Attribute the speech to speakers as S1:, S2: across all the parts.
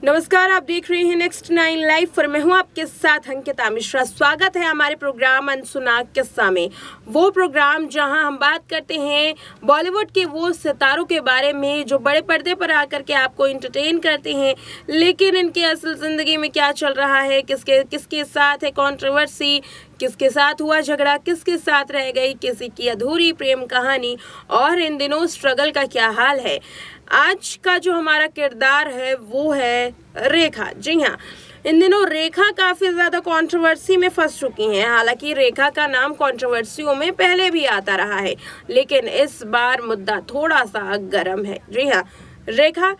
S1: नमस्कार, आप देख रहे हैं नेक्स्ट 9 लाइव पर। मैं हूं आपके साथ अंकिता मिश्रा। स्वागत है हमारे प्रोग्राम अनसुना किस्सा में, वो प्रोग्राम जहां हम बात करते हैं बॉलीवुड के वो सितारों के बारे में जो बड़े पर्दे पर आकर के आपको एंटरटेन करते हैं, लेकिन इनके असल जिंदगी में क्या चल रहा है, किसके साथ है कंट्रोवर्सी, किसके साथ हुआ झगड़ा, किसके साथ रह गई किसी की अधूरी प्रेम कहानी, और इन दिनों स्ट्रगल का क्या हाल है। आज का जो हमारा किरदार है वो है रेखा। जी हाँ, इन दिनों रेखा काफी ज्यादा कंट्रोवर्सी में फंस चुकी हैं। हालांकि रेखा का नाम कंट्रोवर्सियों में पहले भी आता रहा है, लेकिन इस बार मुद्दा थोड़ा सा गर्म है। जी हाँ, रेखा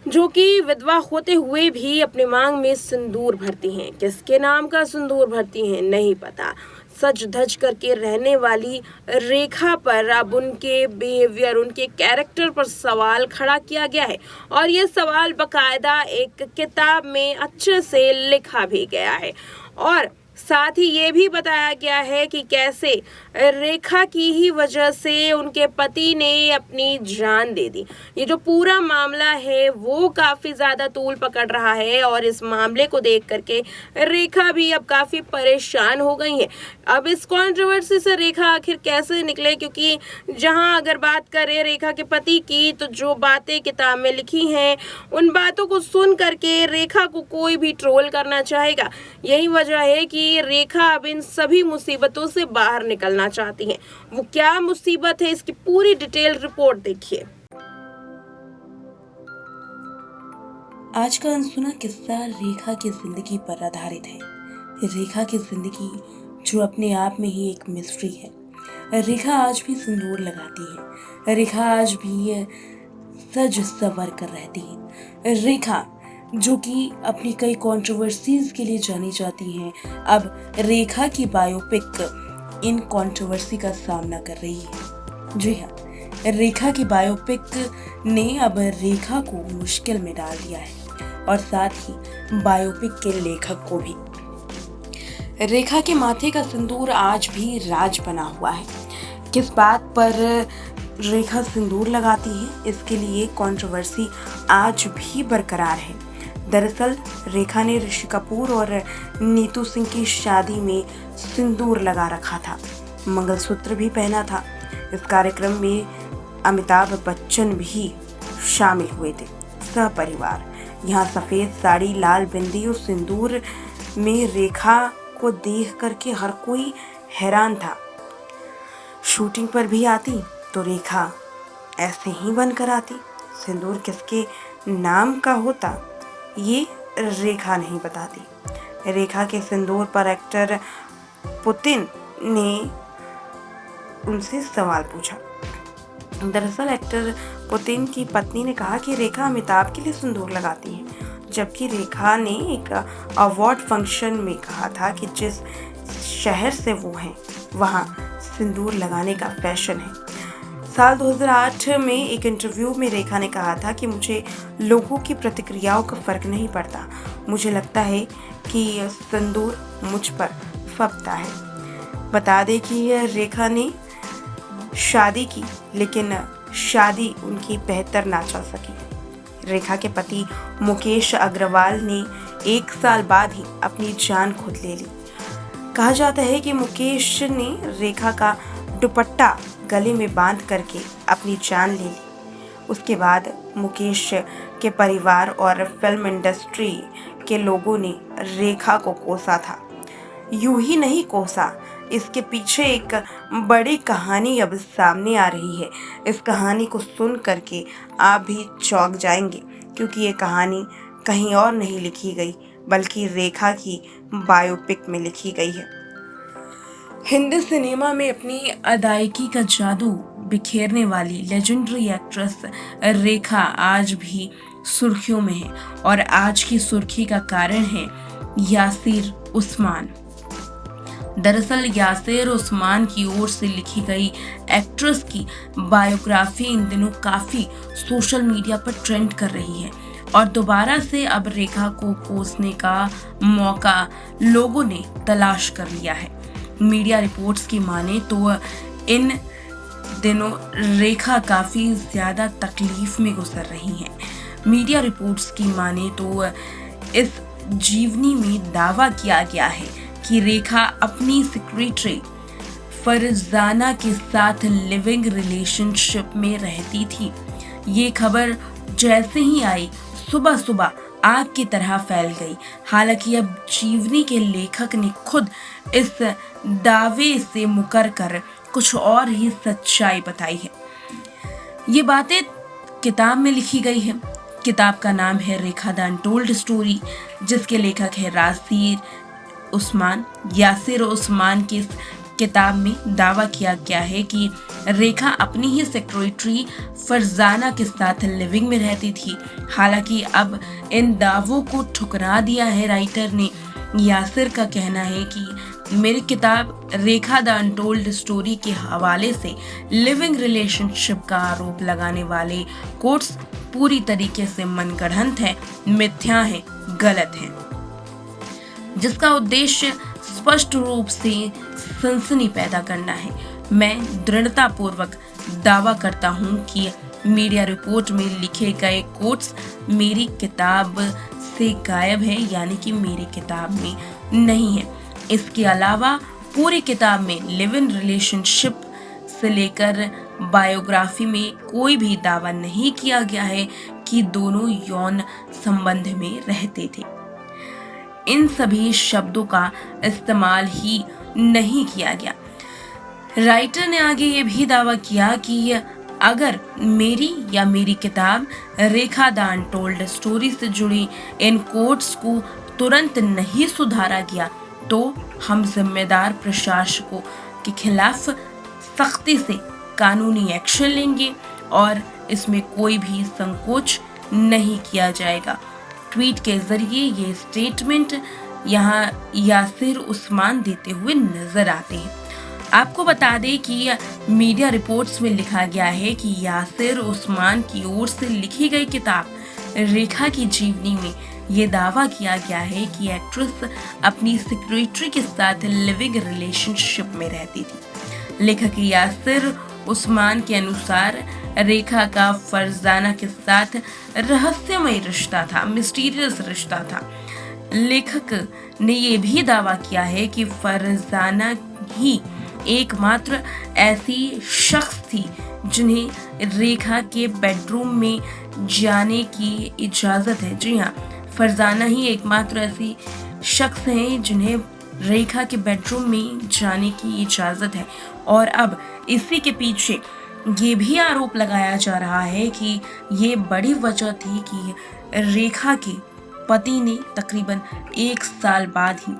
S1: जो कि विधवा होते हुए भी अपने मांग में सिंदूर भरती हैं। किसके नाम का सिंदूर भरती हैं नहीं पता। सज धज करके रहने वाली रेखा पर अब उनके बिहेवियर, उनके कैरेक्टर पर सवाल खड़ा किया गया है, और ये सवाल बकायदा एक किताब में अच्छे से लिखा भी गया है। और साथ ही ये भी बताया गया है कि कैसे रेखा की ही वजह से उनके पति ने अपनी जान दे दी। ये जो पूरा मामला है वो काफी ज्यादा तूल पकड़ रहा है, और इस मामले को देख करके रेखा भी अब काफी परेशान हो गई है। अब इस कंट्रोवर्सी से रेखा आखिर कैसे निकले, क्योंकि जहां अगर बात करें रेखा के पति की, तो जो बातें किताब में लिखी हैं उन बातों को सुन करके रेखा को कोई भी ट्रोल करना चाहेगा। यही वजह है कि रेखा अब इन सभी मुसीबतों से बाहर निकलना चाहती हैं। वो क्या मुसीबत है, इसकी पूरी डिटेल रिपोर्ट देखिए।
S2: आज का अनसुना किस्सा रेखा की जिंदगी पर आधारित है। रेखा की जिंदगी जो अपने आप में ही एक मिस्ट्री है। रेखा आज भी सिंदूर लगाती है। रेखा आज भी सज संवर कर रहती है। रेखा जो कि अपनी कई कंट्रोवर्सीज के लिए जानी जाती हैं, अब रेखा की बायोपिक इन कंट्रोवर्सी का सामना कर रही है। जी हाँ, रेखा की बायोपिक ने अब रेखा को मुश्किल में डाल दिया है, और साथ ही बायोपिक के लेखक को भी। रेखा के माथे का सिंदूर आज भी राज बना हुआ है। किस बात पर रेखा सिंदूर लगाती है, इसके लिए कंट्रोवर्सी आज भी बरकरार है। दरअसल रेखा ने ऋषि कपूर और नीतू सिंह की शादी में सिंदूर लगा रखा था, मंगलसूत्र भी पहना था। इस कार्यक्रम में अमिताभ बच्चन भी शामिल हुए थे सपरिवार। यहाँ सफेद साड़ी, लाल बिंदी और सिंदूर में रेखा को देख करके हर कोई हैरान था। शूटिंग पर भी आती तो रेखा ऐसे ही बनकर आती। सिंदूर किसके नाम का होता ये रेखा नहीं बताती। रेखा के सिंदूर पर एक्टर पुतिन ने उनसे सवाल पूछा। दरअसल एक्टर पुतिन की पत्नी ने कहा कि रेखा अमिताभ के लिए सिंदूर लगाती है, जबकि रेखा ने एक अवार्ड फंक्शन में कहा था कि जिस शहर से वो हैं वहाँ सिंदूर लगाने का फैशन है। साल 2008 में एक इंटरव्यू में रेखा ने कहा था कि मुझे लोगों की प्रतिक्रियाओं का फर्क नहीं पड़ता, मुझे लगता है कि सिंदूर मुझ पर फबता है। बता दें कि रेखा ने शादी की, लेकिन शादी उनकी बेहतर ना चल सकी। रेखा के पति मुकेश अग्रवाल ने 1 साल बाद ही अपनी जान खुद ले ली। कहा जाता है कि मुकेश ने रेखा का दुपट्टा गले में बांध करके अपनी जान ले ली। उसके बाद मुकेश के परिवार और फिल्म इंडस्ट्री के लोगों ने रेखा को कोसा था। यूं ही नहीं कोसा, इसके पीछे एक बड़ी कहानी अब सामने आ रही है। इस कहानी को सुन करके आप भी चौंक जाएंगे, क्योंकि ये कहानी कहीं और नहीं लिखी गई बल्कि रेखा की बायोपिक में लिखी गई है।
S1: हिंदी सिनेमा में अपनी अदायगी का जादू बिखेरने वाली लेजेंडरी एक्ट्रेस रेखा आज भी सुर्खियों में है, और आज की सुर्खी का कारण है यासिर उस्मान। दरअसल यासिर उस्मान की ओर से लिखी गई एक्ट्रेस की बायोग्राफी इन दिनों काफी सोशल मीडिया पर ट्रेंड कर रही है, और दोबारा से अब रेखा को कोसने का मौका लोगों ने तलाश कर लिया है। मीडिया रिपोर्ट्स की माने तो इन दिनों रेखा काफी ज्यादा तकलीफ में गुजर रही हैं।
S2: मीडिया रिपोर्ट्स की माने तो इस जीवनी में दावा किया गया है कि रेखा अपनी सेक्रेटरी फरजाना के साथ लिविंग रिलेशनशिप में रहती थी। ये खबर जैसे ही आई सुबह सुबह आग की तरह फैल गई। हालांकि अब जीवनी के लेखक ने खुद इस दावे से मुकर कर कुछ और ही सच्चाई बताई है। ये बातें किताब में लिखी गई है। किताब का नाम है रेखा द अनटोल्ड स्टोरी, जिसके लेखक है यासिर उस्मान की इस किताब में दावा किया गया है कि रेखा अपनी ही सेक्रेटरी फरजाना के साथ लिविंग में रहती थी। हालांकि अब इन दावों को ठुकरा दिया है राइटर ने। यासिर का कहना है कि मेरी किताब रेखा द अनटोल्ड स्टोरी के हवाले से लिविंग रिलेशनशिप का आरोप लगाने वाले कोट्स पूरी तरीके से मनगढ़ंत है, मिथ्या है, गलत है, जिसका उद्देश्य स्पष्ट रूप से सनसनी पैदा करना है। मैं दृढ़तापूर्वक दावा करता हूं कि मीडिया रिपोर्ट में लिखे गए कोट्स मेरी किताब से गायब है, यानी कि मेरी किताब में नहीं है। इसके अलावा पूरी किताब में लिव इन रिलेशनशिप से लेकर बायोग्राफी में कोई भी दावा नहीं किया गया है कि दोनों यौन संबंध में रहते थे। इन सभी शब्दों का इस्तेमाल ही नहीं किया गया। राइटर ने आगे ये भी दावा किया कि अगर मेरी किताब रेखा द अनटोल्ड स्टोरी से जुड़ी इन कोट्स को तुरंत नहीं सुधारा गया तो हम जिम्मेदार प्रशासकों के खिलाफ सख्ती से कानूनी एक्शन लेंगे और इसमें कोई भी संकोच नहीं किया जाएगा। ट्वीट के जरिए ये स्टेटमेंट यहाँ यासिर उस्मान देते हुए नजर आते हैं। आपको बता दें कि मीडिया रिपोर्ट्स में लिखा गया है कि यासिर उस्मान की ओर से लिखी गई किताब रेखा की जीवनी में ये दावा किया गया है कि एक्ट्रेस अपनी सेक्रेटरी के साथ लिविंग रिलेशनशिप में रहती थी। लेखक यासिर उस्मान के अनुसार रेखा का फरजाना के साथ रहस्यमय रिश्ता था, मिस्टीरियस रिश्ता था। लेखक ने यह भी दावा किया है कि फरजाना ही एकमात्र ऐसी शख्स थी जिन्हें रेखा के बेडरूम में जाने की इजाजत है। जी हाँ, फरजाना ही एकमात्र ऐसी शख्स हैं जिन्हें रेखा के बेडरूम में जाने की इजाजत है। और अब इसी के पीछे ये भी आरोप लगाया जा रहा है कि ये बड़ी वजह थी कि रेखा के पति ने तकरीबन 1 साल बाद ही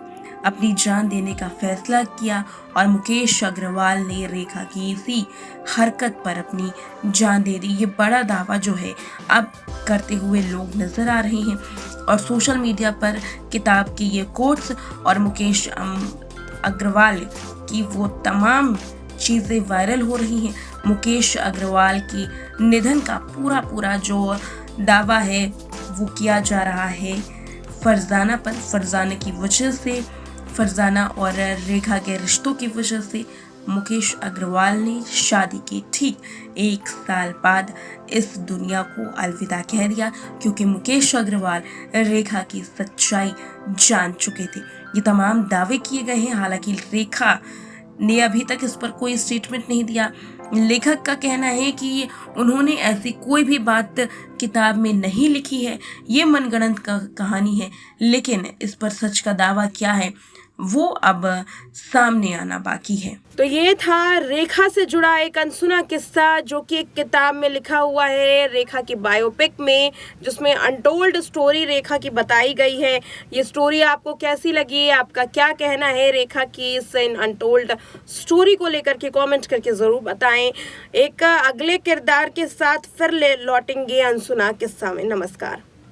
S2: अपनी जान देने का फैसला किया और मुकेश अग्रवाल ने रेखा की इसी हरकत पर अपनी जान दे दी। ये बड़ा दावा जो है अब करते हुए लोग नजर आ रहे हैं और सोशल मीडिया पर किताब की ये कोट्स और मुकेश अग्रवाल की वो तमाम चीज़ें वायरल हो रही हैं। मुकेश अग्रवाल की निधन का पूरा जो दावा है वो किया जा रहा है फरजाना पर। फरजाना की वजह से, फरजाना और रेखा के रिश्तों की वजह से मुकेश अग्रवाल ने शादी के ठीक 1 साल बाद इस दुनिया को अलविदा कह दिया, क्योंकि मुकेश अग्रवाल रेखा की सच्चाई जान चुके थे। ये तमाम दावे किए गए हैं। हालांकि रेखा ने अभी तक इस पर कोई स्टेटमेंट नहीं दिया। लेखक का कहना है कि उन्होंने ऐसी कोई भी बात किताब में नहीं लिखी है, ये मनगढ़ंत कहानी है, लेकिन इस पर सच का दावा क्या है वो अब सामने आना बाकी है।
S1: तो ये था रेखा से जुड़ा एक अनसुना किस्सा जो कि एक किताब में लिखा हुआ है, रेखा की बायोपिक में, जिसमें अनटोल्ड स्टोरी रेखा की बताई गई है। ये स्टोरी आपको कैसी लगी, आपका क्या कहना है रेखा की इस अनटोल्ड स्टोरी को लेकर के कमेंट करके ज़रूर बताएं। एक अगले किरदार के साथ फिर लौटेंगे अनसुना किस्सा में। नमस्कार।